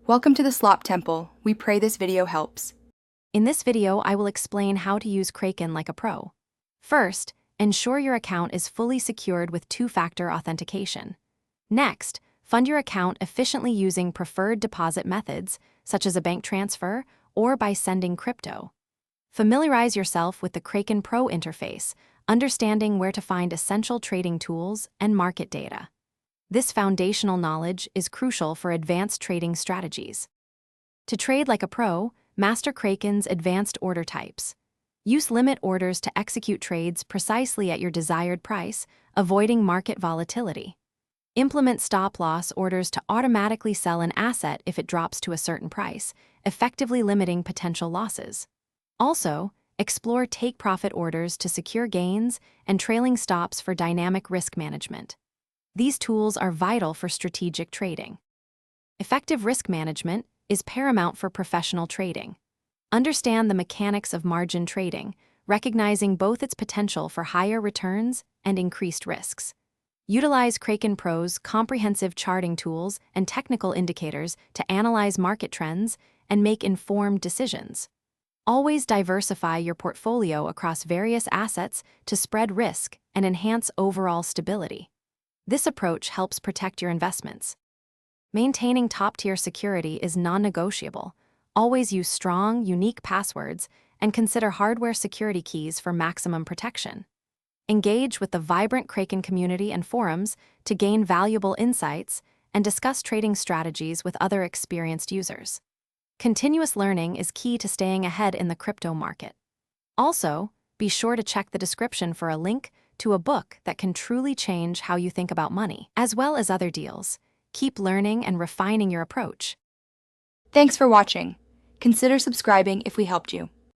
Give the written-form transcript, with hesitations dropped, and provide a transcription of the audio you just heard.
Welcome to the Slop Temple. We pray this video helps. In this video, I will explain how to use Kraken like a pro. First, ensure your account is fully secured with two-factor authentication. Next, fund your account efficiently using preferred deposit methods, such as a bank transfer or by sending crypto. Familiarize yourself with the Kraken Pro interface, understanding where to find essential trading tools and market data. This foundational knowledge is crucial for advanced trading strategies. To trade like a pro, master Kraken's advanced order types. Use limit orders to execute trades precisely at your desired price, avoiding market volatility. Implement stop-loss orders to automatically sell an asset if it drops to a certain price, effectively limiting potential losses. Also, explore take-profit orders to secure gains and trailing stops for dynamic risk management. These tools are vital for strategic trading. Effective risk management is paramount for professional trading. Understand the mechanics of margin trading, recognizing both its potential for higher returns and increased risks. Utilize Kraken Pro's comprehensive charting tools and technical indicators to analyze market trends and make informed decisions. Always diversify your portfolio across various assets to spread risk and enhance overall stability. This approach helps protect your investments. Maintaining top-tier security is non-negotiable. Always use strong, unique passwords and consider hardware security keys for maximum protection. Engage with the vibrant Kraken community and forums to gain valuable insights and discuss trading strategies with other experienced users. Continuous learning is key to staying ahead in the crypto market. Also, be sure to check the description for a link to a book that can truly change how you think about money, as well as other deals. Keep learning and refining your approach. Thanks for watching. Consider subscribing if we helped you.